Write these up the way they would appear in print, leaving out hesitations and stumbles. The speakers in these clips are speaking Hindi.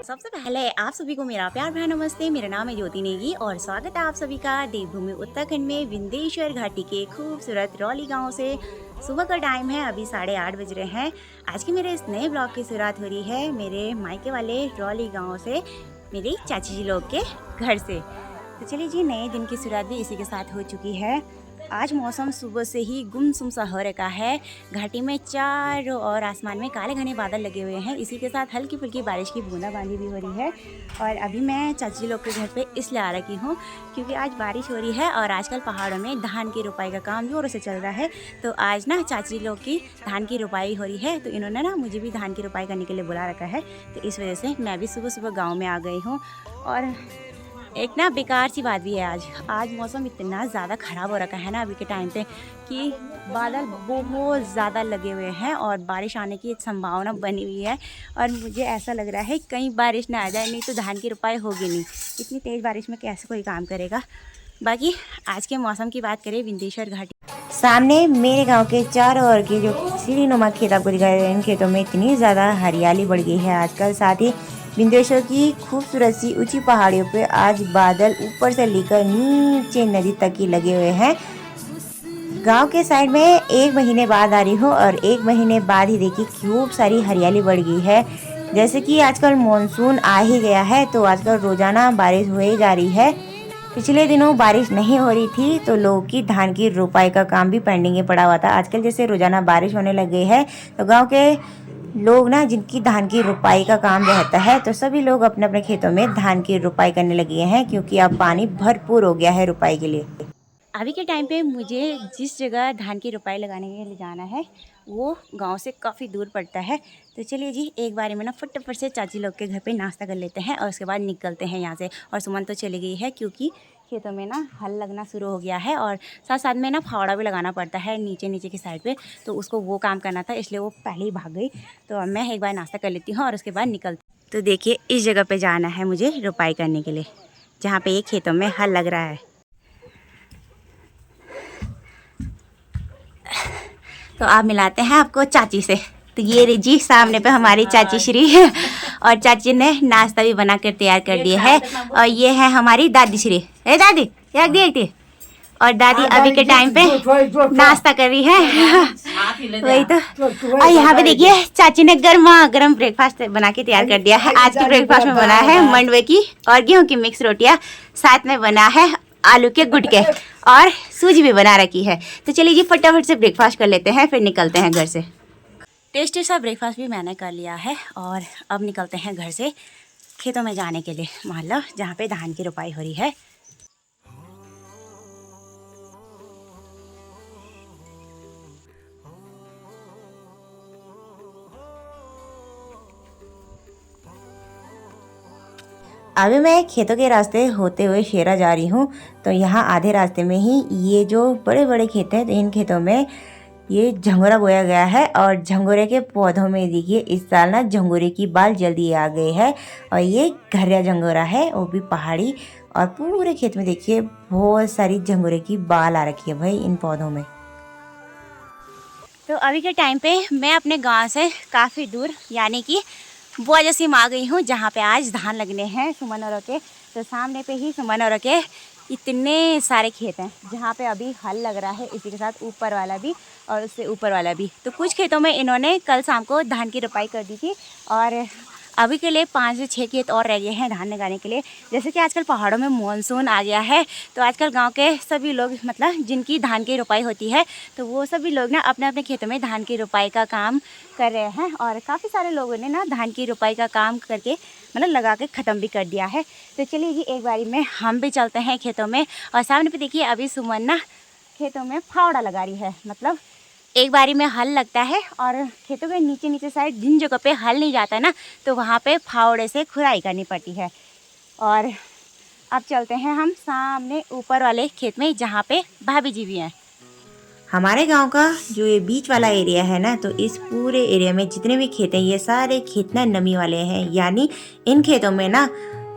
सबसे पहले आप सभी को मेरा प्यार भरा नमस्ते। मेरा नाम है ज्योति नेगी और स्वागत है आप सभी का देवभूमि उत्तराखंड में विंध्येश्वर घाटी के खूबसूरत रौली गांव से। सुबह का टाइम है, अभी 8:30 बज रहे हैं। आज के मेरे इस नए ब्लॉग की शुरुआत हो रही है मेरे मायके वाले रौली गाँव से, मेरी चाची जी लोग के घर से। तो चलिए जी, नए दिन की शुरुआत भी इसी के साथ हो चुकी है। आज मौसम सुबह से ही गुमसुम सा हो रखा है। घाटी में चारों और आसमान में काले घने बादल लगे हुए हैं। इसी के साथ हल्की फुल्की बारिश की बूंदाबांदी भी हो रही है। और अभी मैं चाची लोग के घर पे इसलिए आ रखी हूँ क्योंकि आज बारिश हो रही है और आजकल पहाड़ों में धान की रुपाई का काम जोरों से चल रहा है। तो आज ना चाची लोग की धान की रुपाई हो रही है, तो इन्होंने ना मुझे भी धान की रुपाई करने के लिए बुला रखा है। तो इस वजह से मैं भी सुबह सुबह गाँव में आ गई हूँ। और एक ना बेकार सी बात भी है, आज मौसम इतना ज़्यादा ख़राब हो रखा है ना अभी के टाइम पे कि बादल बहुत ज़्यादा लगे हुए हैं और बारिश आने की संभावना बनी हुई है। और मुझे ऐसा लग रहा है कहीं बारिश ना आ जाए, नहीं तो धान की रुपाई होगी नहीं। इतनी तेज़ बारिश में कैसे कोई काम करेगा। बाकी आज के मौसम की बात करें, विंध्येश्वर घाटी सामने मेरे गांव के चारों ओर के जो सीढ़ीनुमा खेत आपको दिखाई दे रहे हैं, इन खेतों में इतनी ज़्यादा हरियाली बढ़ गई है आजकल। साथ ही विंध्येश्वर की खूबसूरत सी ऊंची पहाड़ियों पे आज बादल ऊपर से लेकर नीचे नदी तक ही लगे हुए हैं। गांव के साइड में 1 महीने बाद आ रही हूँ और 1 महीने बाद ही देखिए खूब सारी हरियाली बढ़ गई है। जैसे कि आजकल मानसून आ ही गया है, तो आजकल रोजाना बारिश हो ही जा रही है। पिछले दिनों बारिश नहीं हो रही थी तो लोगों की धान की रोपाई का काम भी पेंडिंग पड़ा हुआ था। आजकल जैसे रोजाना बारिश होने लग गई है, तो गांव के लोग ना जिनकी धान की रुपाई का काम रहता है, तो सभी लोग अपने अपने खेतों में धान की रुपाई करने लगे हैं क्योंकि अब पानी भरपूर हो गया है रुपाई के लिए। अभी के टाइम पे मुझे जिस जगह धान की रुपाई लगाने के लिए जाना है वो गांव से काफ़ी दूर पड़ता है। तो चलिए जी, एक बारी में ना फटाफट से चाची लोग के घर पे नाश्ता कर लेते हैं और उसके बाद निकलते हैं यहाँ से। और सुमन तो चली गई है क्योंकि खेतों में ना हल लगना शुरू हो गया है और साथ साथ में ना फावड़ा भी लगाना पड़ता है नीचे नीचे की साइड पे, तो उसको वो काम करना था, इसलिए वो पहले ही भाग गई। तो अब मैं एक बार नाश्ता कर लेती हूँ और उसके बाद निकलती। तो देखिए, इस जगह पे जाना है मुझे रुपाई करने के लिए, जहाँ पे ये खेतों में हल लग रहा है। तो आप मिलाते हैं आपको चाची से। तो ये जी सामने पे हमारी चाची श्री है और चाची ने नाश्ता भी बना कर तैयार कर दिया है। और ये है हमारी दादी श्री। ए दादी, एक दी। और दादी अभी के टाइम पे नाश्ता कर रही है। वही तो। और यहाँ पे देखिए चाची ने गर्मा गर्म ब्रेकफास्ट बना के तैयार कर दिया है। आज के ब्रेकफास्ट में बना है मंडवे की और गेहूं की मिक्स रोटियां, साथ में बना है आलू के गुटके और सूजी भी बना रखी है। तो चलिए जी, फटाफट से ब्रेकफास्ट कर लेते हैं, फिर निकलते हैं घर से। टेस्टी सा ब्रेकफास्ट भी मैंने कर लिया है और अब निकलते हैं घर से खेतों में जाने के लिए, मतलब जहाँ पे धान की रुपाई हो रही है। अभी मैं खेतों के रास्ते होते हुए शेरा जा रही हूँ। तो यहाँ आधे रास्ते में ही ये जो बड़े बड़े खेत हैं, तो इन खेतों में ये झंगोरा बोया गया है। और झंगोरे के पौधों में देखिए इस साल ना झंगोरे की बाल जल्दी आ गए हैं। और ये घरिया झंगोरा है, वो भी पहाड़ी। और पूरे खेत में देखिए बहुत सारी झंगोरे की बाल आ रखी है भाई इन पौधों में। तो अभी के टाइम पे मैं अपने गाँव से काफ़ी दूर यानी कि बुआ जैसी आ गई हूँ, जहाँ पे आज धान लगने हैं सुमन औरों के। तो सामने पे ही सुमन औरों के इतने सारे खेत हैं जहाँ पे अभी हल लग रहा है, इसी के साथ ऊपर वाला भी और उससे ऊपर वाला भी। तो कुछ खेतों में इन्होंने कल शाम को धान की रुपाई कर दी थी और अभी के लिए 5 से 6 खेत और रह गए हैं धान लगाने के लिए। जैसे कि आजकल पहाड़ों में मानसून आ गया है, तो आजकल गांव के सभी लोग, मतलब जिनकी धान की रुपाई होती है, तो वो सभी लोग ना अपने अपने खेतों में धान की रुपाई का काम कर रहे हैं। और काफ़ी सारे लोगों ने ना धान की रुपाई का काम करके मतलब लगा के ख़त्म भी कर दिया है। तो चलिए ये एक बारी में हम भी चलते हैं खेतों में। और सामने पे देखिए अभी सुमन ना खेतों में फावड़ा लगा रही है, मतलब एक बारी में हल लगता है और खेतों के नीचे नीचे साइड जिन जगह पे हल नहीं जाता है ना, तो वहाँ पे फावड़े से खुदाई करनी पड़ती है। और अब चलते हैं हम सामने ऊपर वाले खेत में, जहाँ पे भाभी जी भी हैं। हमारे गांव का जो ये बीच वाला एरिया है ना, तो इस पूरे एरिया में जितने भी खेत हैं, ये सारे खेत ना नमी वाले हैं। यानी इन खेतों में ना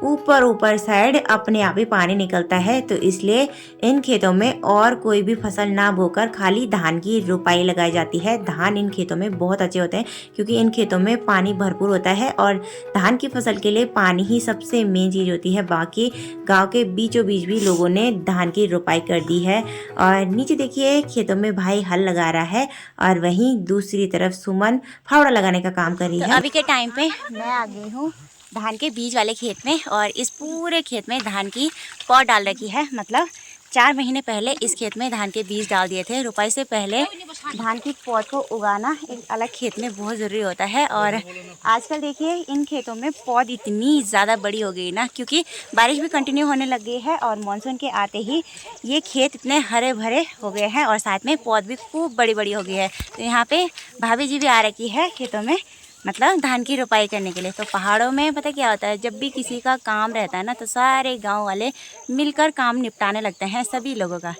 ऊपर ऊपर साइड अपने आप ही पानी निकलता है, तो इसलिए इन खेतों में और कोई भी फसल ना बोकर खाली धान की रुपाई लगाई जाती है। धान इन खेतों में बहुत अच्छे होते हैं क्योंकि इन खेतों में पानी भरपूर होता है और धान की फसल के लिए पानी ही सबसे मेन चीज़ होती है। बाकी गांव के बीचों बीच भी लोगों ने धान की रुपाई कर दी है। और नीचे देखिए खेतों में भाई हल लगा रहा है और वहीं दूसरी तरफ सुमन फावड़ा लगाने का काम कर रही है। अभी के टाइम पे मैं आ गई हूँ धान के बीज वाले खेत में और इस पूरे खेत में धान की पॉट डाल रखी है। मतलब 4 महीने पहले इस खेत में धान के बीज डाल दिए थे। रुपाई से पहले धान की पौध को उगाना एक अलग खेत में बहुत ज़रूरी होता है। और आजकल देखिए इन खेतों में पौध इतनी ज़्यादा बड़ी हो गई ना, क्योंकि बारिश भी कंटिन्यू होने लग गई है और मानसून के आते ही ये खेत इतने हरे भरे हो गए हैं और साथ में पौध भी खूब बड़ी बड़ी हो गई है। तो यहाँ पे भाभी जी भी आ रखी है खेतों में, मतलब धान की रुपाई करने के लिए। तो पहाड़ों में पता क्या होता है, जब भी किसी का काम रहता है ना तो सारे गांव वाले मिलकर काम निपटाने लगते हैं सभी लोगों का।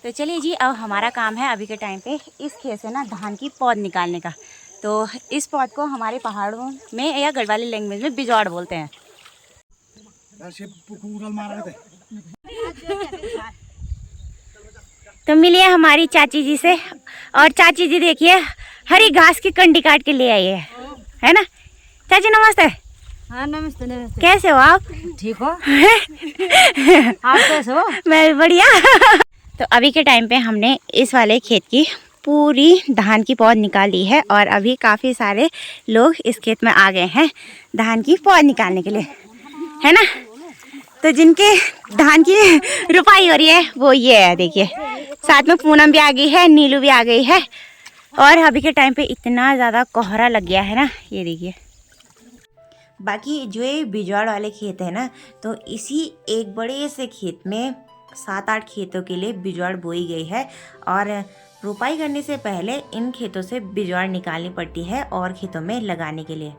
तो चलिए जी, अब हमारा काम है अभी के टाइम पे इस खेत से ना धान की पौध निकालने का। तो इस पौध को हमारे पहाड़ों में या गढ़वाली लैंग्वेज में बिजौड़ बोलते हैं। तो मिलिए हमारी चाची जी से, और चाची जी देखिए हरी घास की कंडी काट के ले आई है ना। चाची नमस्ते। हाँ नमस्ते नमस्ते। कैसे हो आप? ठीक हो? आप कैसे हो? मैं बढ़िया। तो अभी के टाइम पे हमने इस वाले खेत की पूरी धान की पौध निकाल ली है और अभी काफ़ी सारे लोग इस खेत में आ गए हैं धान की पौध निकालने के लिए, है ना। तो जिनके धान की रुपाई हो रही है वो ये है, देखिए साथ में पूनम भी आ गई है, नीलू भी आ गई है। और अभी के टाइम पे इतना ज़्यादा कोहरा लग गया है ना, ये देखिए। बाकी जो ये बिजवाड़ वाले खेत है ना, तो इसी एक बड़े से खेत में 7-8 खेतों के लिए बिजवाड़ बोई गई है और रुपाई करने से पहले इन खेतों से बिजवाड़ निकालनी पड़ती है और खेतों में लगाने के लिए।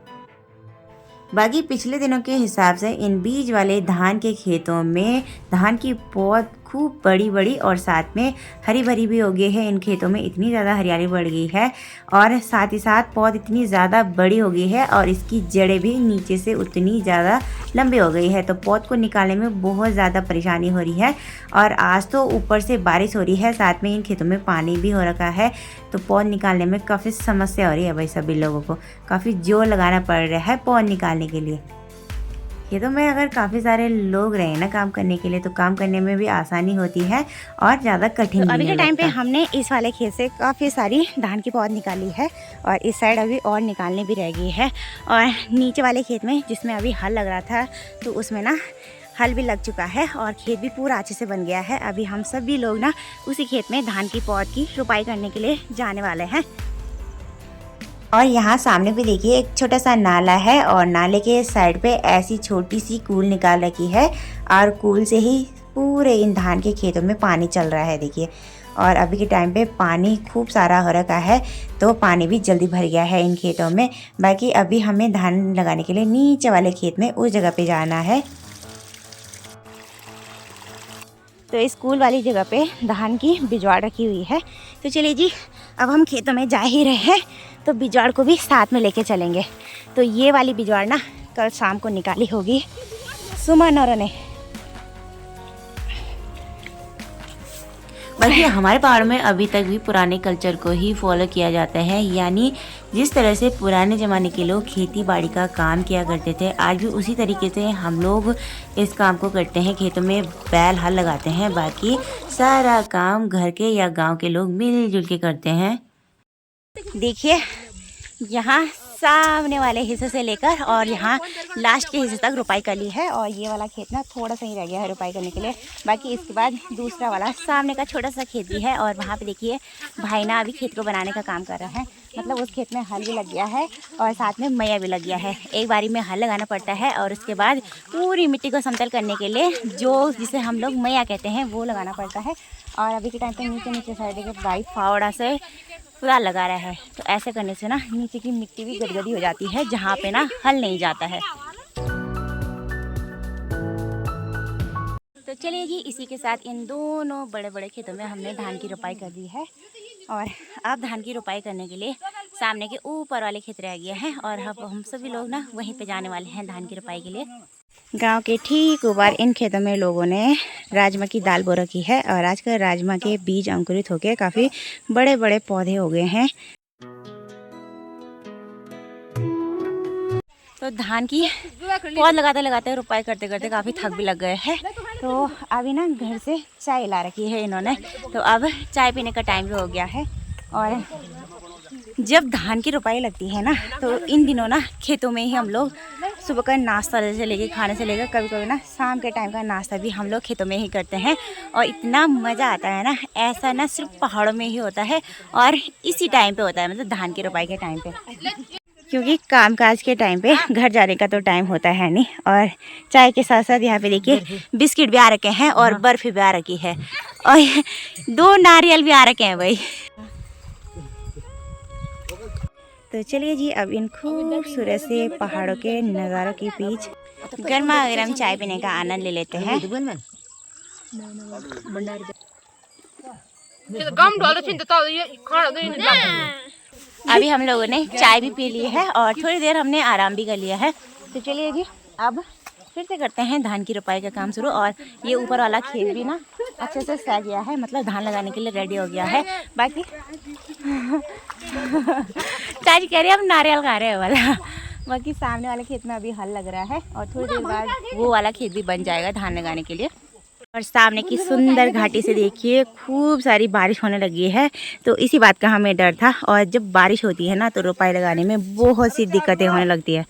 बाकी पिछले दिनों के हिसाब से इन बीज वाले धान के खेतों में धान की पौध खूब बड़ी बड़ी और साथ में हरी भरी भी हो गई है। इन खेतों में इतनी ज़्यादा हरियाली बढ़ गई है और साथ ही साथ पौध इतनी ज़्यादा बड़ी हो गई है और इसकी जड़ें भी नीचे से उतनी ज़्यादा लंबी हो गई है। तो पौध को निकालने में बहुत ज़्यादा परेशानी हो रही है। और आज तो ऊपर से बारिश हो रही है, साथ में इन खेतों में पानी भी हो रखा है, तो पौध निकालने में काफ़ी समस्या हो रही है भाई। सभी लोगों को काफ़ी जोर लगाना पड़ रहा है पौध निकालने के लिए। खेतों में अगर काफ़ी सारे लोग रहे ना काम करने के लिए, तो काम करने में भी आसानी होती है और ज़्यादा कठिन तो अभी के टाइम पे हमने इस वाले खेत से काफ़ी सारी धान की पौध निकाली है और इस साइड अभी और निकालने भी रह गई है। और नीचे वाले खेत में जिसमें अभी हल लग रहा था, तो उसमें ना हल भी लग चुका है और खेत भी पूरा अच्छे से बन गया है। अभी हम सभी लोग ना उसी खेत में धान की पौध की रुपाई करने के लिए जाने वाले हैं। और यहाँ सामने भी देखिए एक छोटा सा नाला है और नाले के साइड पे ऐसी छोटी सी कूल निकाल रखी है और कूल से ही पूरे इन धान के खेतों में पानी चल रहा है, देखिए। और अभी के टाइम पे पानी खूब सारा हो रखा है, तो पानी भी जल्दी भर गया है इन खेतों में। बाकी अभी हमें धान लगाने के लिए नीचे वाले खेत में उस जगह पे जाना है। तो इस कूल वाली जगह पे धान की बिजवाड़ रखी हुई है। तो चलिए जी, अब हम खेतों में जा ही रहे हैं तो बिजवाड़ को भी साथ में लेके चलेंगे। तो ये वाली बिजवाड़ ना कल शाम को निकाली होगी सुमन और ने। बाकी हमारे पहाड़ में अभी तक भी पुराने कल्चर को ही फॉलो किया जाता है, यानी जिस तरह से पुराने ज़माने के लोग खेती बाड़ी का काम किया करते थे, आज भी उसी तरीके से हम लोग इस काम को करते हैं। खेतों में बैल हल लगाते हैं, बाकी सारा काम घर के या गांव के लोग मिलजुल के करते हैं। देखिए यहाँ सामने वाले हिस्से से लेकर और यहाँ लास्ट के हिस्से तक रुपाई कर ली है और ये वाला खेत ना थोड़ा सा ही रह गया है रुपाई करने के लिए। बाकी इसके बाद दूसरा वाला सामने का छोटा सा खेत भी है और वहाँ पे देखिए भाई ना अभी खेत को बनाने का काम कर रहा है। मतलब उस खेत में हल भी लग गया है और साथ में मैया भी लग गया है। एक बारी में हल लगाना पड़ता है और उसके बाद पूरी मिट्टी को समतल करने के लिए जो जिसे हम लोग मैया कहते हैं वो लगाना पड़ता है। और अभी के टाइम पे नीचे नीचे साइड के भाई फावड़ा से पूरा लगा रहा है, तो ऐसे करने से ना नीचे की मिट्टी भी गदगदी हो जाती है जहाँ पे ना हल नहीं जाता है। तो चलिए जी, इसी के साथ इन दोनों बड़े बड़े खेतों में हमने धान की रुपाई कर दी है और अब धान की रुपाई करने के लिए सामने के ऊपर वाले खेत रह गए हैं और अब हम सभी लोग ना वहीं पे जाने वाले हैं धान की रुपाई के लिए। गांव के ठीक ऊपर इन खेतों में लोगों ने राजमा की दाल बो रखी है और आजकल राजमा के बीज अंकुरित होकर काफ़ी बड़े बड़े पौधे हो गए हैं। तो धान की पौध लगाते लगाते रुपाई करते करते काफ़ी थक भी लग गए हैं। तो अभी ना घर से चाय ला रखी है इन्होंने, तो अब चाय पीने का टाइम भी हो गया है। और जब धान की रुपाई लगती है ना तो इन दिनों ना खेतों में ही हम लोग सुबह का नाश्ता से लेके खाने से लेकर कभी कभी ना शाम के टाइम का नाश्ता भी हम लोग खेतों में ही करते हैं। और इतना मज़ा आता है ना, ऐसा ना सिर्फ पहाड़ों में ही होता है और इसी टाइम पे होता है, मतलब धान की रुपाई के टाइम पे, क्योंकि कामकाज के टाइम पे घर जाने का तो टाइम होता है नहीं। और चाय के साथ साथ यहाँ पे देखिए बिस्किट भी आ रखे हैं और बर्फ़ी भी आ रखी है और 2 नारियल भी आ रखे हैं भाई। तो चलिए जी, अब इन खूबसूरत से पहाड़ों के नज़ारों के बीच गर्मा गर्म चाय पीने का आनंद ले लेते हैं। अभी हम लोगों ने चाय भी पी ली है और थोड़ी देर हमने आराम भी कर लिया है। तो चलिए जी, अब फिर से करते हैं धान की रुपाई का काम शुरू। और ये ऊपर वाला खेत भी ना अच्छे से सह गया है, मतलब धान लगाने के लिए रेडी हो गया है। बाकी चाची कह रही है अब नारियल खा रहे हैं वाला। बाकी सामने वाले खेत में अभी हल लग रहा है और थोड़ी देर बाद वो वाला खेत भी बन जाएगा धान लगाने के लिए। और सामने की सुंदर घाटी से देखिए खूब सारी बारिश होने लगी है, तो इसी बात का हमें डर था। और जब बारिश होती है ना तो रुपाई लगाने में बहुत सी दिक्कतें होने लगती है।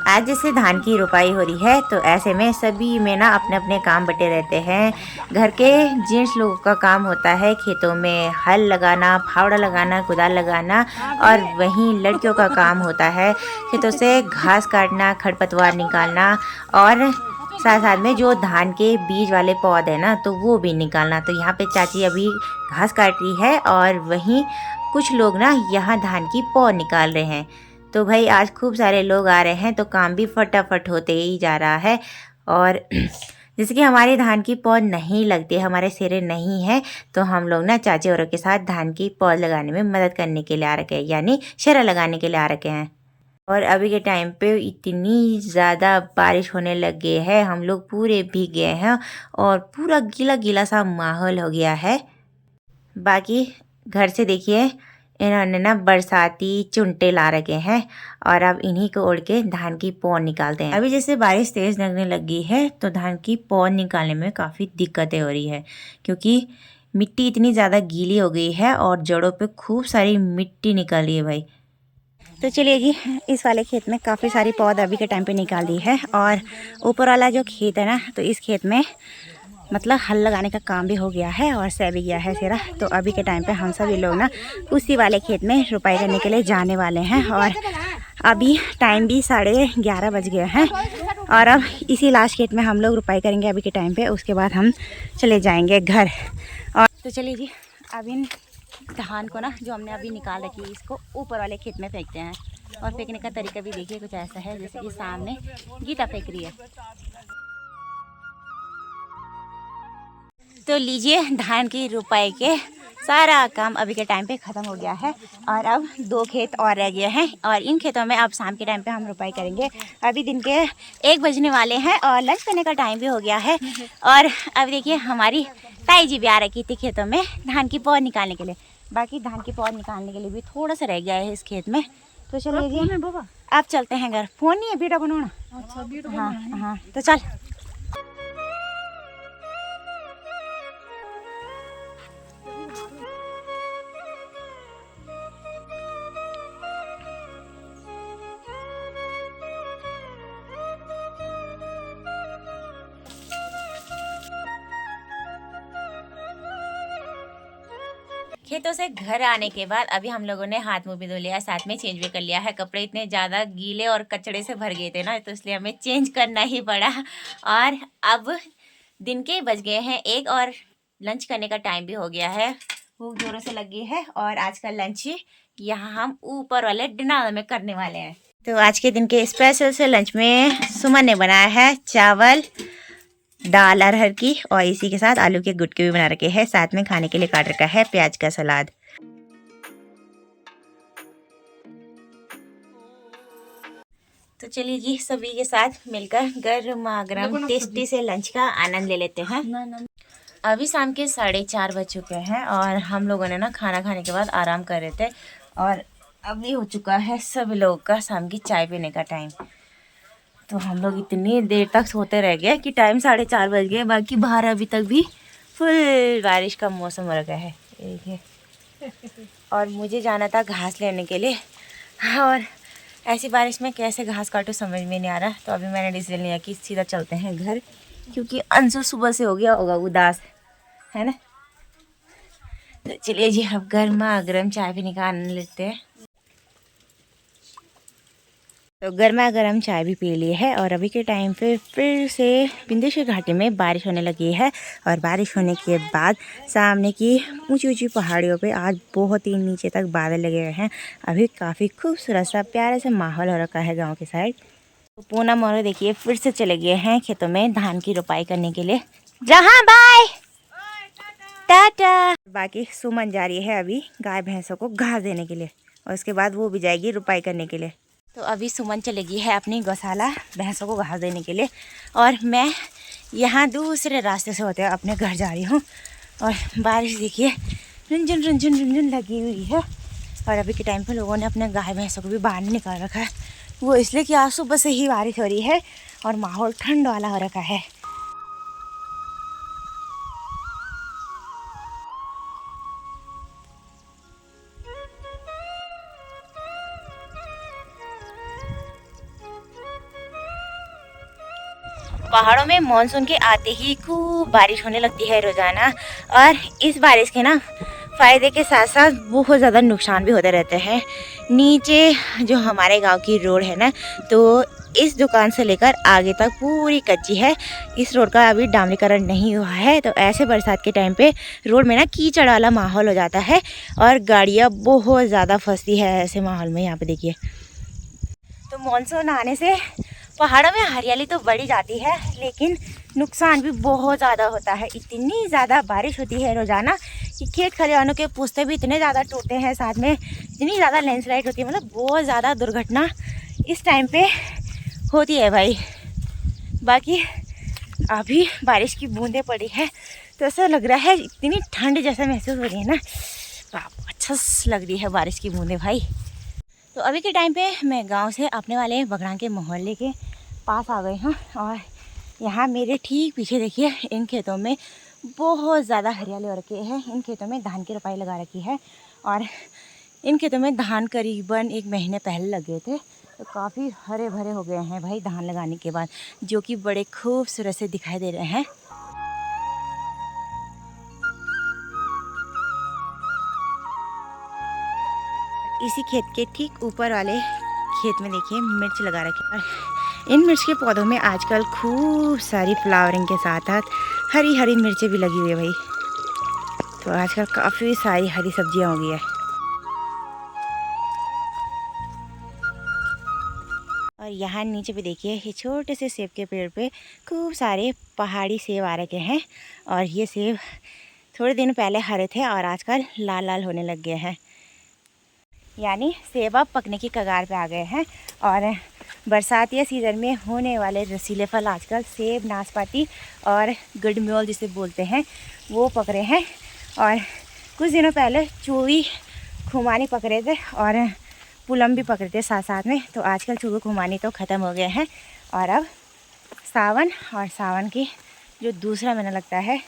आज जैसे धान की रुपाई हो रही है तो ऐसे में सभी में ना अपने अपने काम बटे रहते हैं। घर के जेंट्स लोगों का काम होता है खेतों में हल लगाना, फावड़ा लगाना, कुदाल लगाना, और वहीं लड़कियों का काम होता है खेतों से घास काटना, खरपतवार निकालना, और साथ साथ में जो धान के बीज वाले पौधे हैं ना तो वो भी निकालना। तो यहाँ पे चाची अभी घास काट रही है और वहीं कुछ लोग ना यहाँ धान की पौध निकाल रहे हैं। तो भाई आज खूब सारे लोग आ रहे हैं तो काम भी फटाफट होते ही जा रहा है। और जैसे कि हमारी धान की पौध नहीं लगती, हमारे सिरे नहीं है, तो हम लोग ना चाची औरों के साथ धान की पौध लगाने में मदद करने के लिए आ रखे हैं, यानी शेरा लगाने के लिए आ रखे हैं। और अभी के टाइम पे इतनी ज़्यादा बारिश होने लग गई है, हम लोग पूरे भीग गए हैं और पूरा गीला गीला सा माहौल हो गया है। बाकी घर से देखिए इन्होंने ना बरसाती चुनटे ला रखे हैं और अब इन्हीं को ओढ़ के धान की पौध निकालते हैं। अभी जैसे बारिश तेज़ लगने लगी है तो धान की पौध निकालने में काफ़ी दिक्कतें हो रही है, क्योंकि मिट्टी इतनी ज़्यादा गीली हो गई है और जड़ों पे खूब सारी मिट्टी निकल रही है भाई। तो चलिए जी, इस वाले खेत में काफ़ी सारी पौध अभी के टाइम पे निकाल दी है। और ऊपर वाला जो खेत है ना तो इस खेत में मतलब हल लगाने का काम भी हो गया है और सह भी गया है सेरा। तो अभी के टाइम पे हम सभी लोग ना उसी वाले खेत में रुपाई करने के लिए जाने वाले हैं। और अभी टाइम भी 11:30 बज गए हैं और अब इसी लास्ट खेत में हम लोग रुपाई करेंगे अभी के टाइम पे। उसके बाद हम चले जाएंगे घर। और तो चलिए जी, अब इन धान को ना जो हमने अभी निकाल रखी है इसको ऊपर वाले खेत में फेंकते हैं। और फेंकने का तरीका भी देखिए कुछ ऐसा है, जैसे कि सामने गीता फेंक रही है। तो लीजिए, धान की रुपाई के सारा काम अभी के टाइम पे ख़त्म हो गया है और अब 2 खेत और रह गए हैं और इन खेतों में अब शाम के टाइम पे हम रुपाई करेंगे। अभी दिन के 1 बजने वाले हैं और लंच करने का टाइम भी हो गया है। और अब देखिए हमारी ताई जी भी आ रखी थी खेतों में धान की पौध निकालने के लिए। बाकी धान की पौध निकालने के लिए भी थोड़ा सा रह गया है इस खेत में। तो चलिए जी, अब चलते हैं घर। फ़ोन नहीं है, वीडियो बनाना। हाँ हाँ, तो चल। खेतों से घर आने के बाद अभी हम लोगों ने हाथ मुंह भी धो लिया, साथ में चेंज भी कर लिया है। कपड़े इतने ज़्यादा गीले और कचड़े से भर गए थे ना, तो इसलिए हमें चेंज करना ही पड़ा। और अब दिन के बज गए हैं 1 और लंच करने का टाइम भी हो गया है। भूख जोरों से लगी है और आज का लंच यहाँ हम ऊपर वाले डिनर में करने वाले हैं। तो आज के दिन के स्पेशल से लंच में सुमन ने बनाया है चावल, दाल अरहर की, और इसी के साथ आलू के गुटके भी बना रखे हैं। साथ में खाने के लिए काट रखा है प्याज का सलाद। तो चलिए जी, सभी के साथ मिलकर गर्मा गर्म टेस्टी से लंच का आनंद ले लेते हैं। अभी शाम के 4:30 बज चुके हैं और हम लोगों ने ना खाना खाने के बाद आराम कर रहे थे और अभी हो चुका है सभी लोगों का शाम की चाय पीने का टाइम। तो हम लोग इतनी देर तक सोते रह गए कि टाइम 4:30 बज गए। बाकी बाहर अभी तक भी फुल बारिश का मौसम हो रखा है। और मुझे जाना था घास लेने के लिए और ऐसी बारिश में कैसे घास काटूं समझ में नहीं आ रहा। तो अभी मैंने डिसीजन लिया कि सीधा चलते हैं घर, क्योंकि अंशु सुबह से हो गया होगा उदास, है ना। तो चलिए जी, अब गर्मा गर्म चाय पीने का आनंद लेते हैं। तो गर्मा गर्म चाय भी पी ली है और अभी के टाइम पे फिर से विंध्येश्वर घाटी में बारिश होने लगी है। और बारिश होने के बाद सामने की ऊंची ऊंची पहाड़ियों पे आज बहुत ही नीचे तक बादल लगे हुए हैं। अभी काफ़ी खूबसूरत सा प्यारा सा माहौल हो रखा है गांव के साइड। तो पूनम और देखिए फिर से चले गए हैं खेतों में धान की रोपाई करने के लिए। जहाँ बाय टाटा। बाकी सुमन जा रही है अभी गाय भैंसों को घास देने के लिए और उसके बाद वो भी जाएगी रोपाई करने के लिए। तो अभी सुमन चलेगी है अपनी गौशाला भैंसों को घास देने के लिए और मैं यहाँ दूसरे रास्ते से होते हुए अपने घर जा रही हूँ। और बारिश देखिए रुंझुन रुंझुन रुंझुन लगी हुई है। और अभी के टाइम पे लोगों ने अपने गाय भैंसों को भी बाहर नहीं निकाल रखा है, वो इसलिए कि आज सुबह से ही बारिश हो रही है और माहौल ठंड वाला हो रखा है। पहाड़ों में मानसून के आते ही खूब बारिश होने लगती है रोजाना। और इस बारिश के ना फ़ायदे के साथ साथ बहुत ज़्यादा नुकसान भी होते रहते हैं। नीचे जो हमारे गांव की रोड है ना, तो इस दुकान से लेकर आगे तक पूरी कच्ची है। इस रोड का अभी डामरीकरण नहीं हुआ है, तो ऐसे बरसात के टाइम पे रोड में ना कीचड़ वाला माहौल हो जाता है और गाड़ियाँ बहुत ज़्यादा फंसती है ऐसे माहौल में। यहाँ पे देखिए, तो मानसून आने से पहाड़ों में हरियाली तो बढ़ी जाती है, लेकिन नुकसान भी बहुत ज़्यादा होता है। इतनी ज़्यादा बारिश होती है रोज़ाना कि खेत खलिहानों के पुस्ते भी इतने ज़्यादा टूटते हैं, साथ में इतनी ज़्यादा लैंडस्लाइड होती है, मतलब बहुत ज़्यादा दुर्घटना इस टाइम पे होती है भाई। बाकी अभी बारिश की बूंदें पड़ी है तो ऐसा लग रहा है इतनी ठंड जैसा महसूस हो रही है ना, अच्छा लग रही है बारिश की बूंदें भाई। तो अभी के टाइम पे मैं गांव से अपने वाले बगड़ा के मोहल्ले के पास आ गई हूँ और यहाँ मेरे ठीक पीछे देखिए इन खेतों में बहुत ज़्यादा हरियाली हो रखी है। इन खेतों में धान की रोपाई लगा रखी है और इन खेतों में धान करीबन 1 महीने पहले लगे थे, तो काफ़ी हरे भरे हो गए हैं भाई धान लगाने के बाद, जो कि बड़े खूबसूरत से दिखाई दे रहे हैं। इसी खेत के ठीक ऊपर वाले खेत में देखिए मिर्च लगा रखी है। इन मिर्च के पौधों में आजकल खूब सारी फ्लावरिंग के साथ साथ हरी हरी मिर्चें भी लगी हुई है भाई। तो आजकल काफ़ी सारी हरी सब्जियां हो गई है। और यहाँ नीचे भी देखिए ये छोटे से सेब के पेड़ पे खूब सारे पहाड़ी सेब आ रखे हैं और ये सेब थोड़े दिन पहले हरे थे और आजकल लाल लाल होने लग गए हैं, यानी सेब अब पकने की कगार पे आ गए हैं। और बरसाती सीज़न में होने वाले रसीले फल आजकल सेब, नाशपाती और गडम्योल जिसे बोलते हैं वो पक रहे हैं। और कुछ दिनों पहले चूड़ी खुमानी पक रहे थे और पुलम भी पक रहे थे साथ साथ में। तो आजकल चूड़ी खुमानी तो ख़त्म हो गए हैं और अब सावन और सावन की जो दूसरा महीना लगता है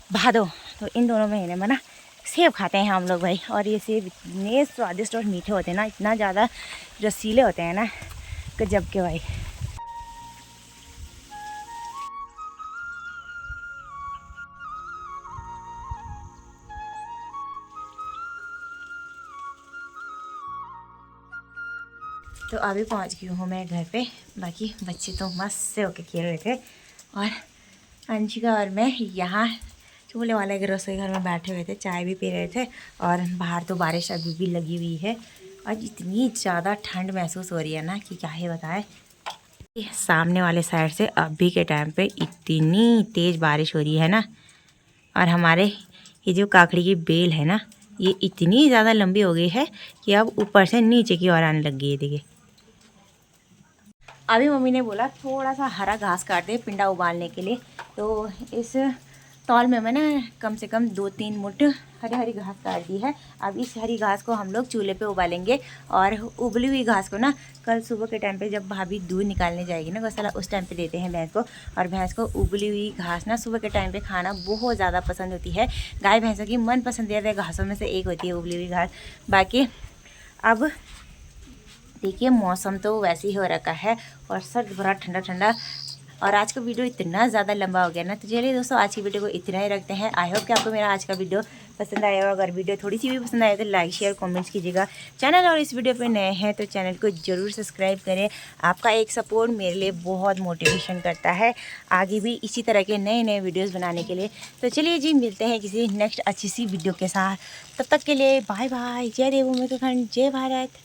भादो, तो इन दोनों महीने में ना सेब खाते हैं हम लोग भाई। और ये सेब इतने स्वादिष्ट और मीठे होते हैं ना, इतना ज़्यादा रसीले होते हैं ना, गजब के भाई। तो अभी पहुंच गई हूँ मैं घर पे। बाकी बच्चे तो मस्त से होके खेल रहे थे और अंशिका और मैं यहाँ चूल्हे वाले के रसोई घर में बैठे हुए थे, चाय भी पी रहे थे। और बाहर तो बारिश अभी भी लगी हुई है और इतनी ज़्यादा ठंड महसूस हो रही है ना कि क्या ही बताएं। सामने वाले साइड से अभी के टाइम पे इतनी तेज़ बारिश हो रही है ना, और हमारे ये जो काकड़ी की बेल है ना, ये इतनी ज़्यादा लंबी हो गई है कि अब ऊपर से नीचे की ओर आने लग गई है। देखिए अभी मम्मी ने बोला थोड़ा सा हरा घास काट दे पिंडा उबालने के लिए, तो इस तौल में मैंने कम से कम 2-3 मुठ हरी हरी घास काट दी है। अब इस हरी घास को हम लोग चूल्हे पे उबालेंगे, और उबली हुई घास को ना कल सुबह के टाइम पे जब भाभी दूध निकालने जाएगी ना गौशाला, उस टाइम पे देते हैं भैंस को। और भैंस को उबली हुई घास ना सुबह के टाइम पे खाना बहुत ज़्यादा पसंद होती है। गाय भैंसों की मन पसंदीदा घासों में से एक होती है उबली हुई घास। बाकी अब देखिए मौसम तो वैसे ही हो रखा है और सर्द भरा ठंडा ठंडा, और आज का वीडियो इतना ज़्यादा लंबा हो गया ना, तो चलिए दोस्तों आज की वीडियो को इतना ही रखते हैं। आई होप कि आपको मेरा आज का वीडियो पसंद आया हो। अगर वीडियो थोड़ी सी भी पसंद आए तो लाइक शेयर कमेंट्स कीजिएगा। चैनल और इस वीडियो पे नए हैं तो चैनल को ज़रूर सब्सक्राइब करें। आपका एक सपोर्ट मेरे लिए बहुत मोटिवेशन करता है आगे भी इसी तरह के नए नए वीडियोज़ बनाने के लिए। तो चलिए जी, मिलते हैं किसी नेक्स्ट अच्छी सी वीडियो के साथ। तब तक के लिए बाय बाय। जय देव उत्तराखंड, जय भारत।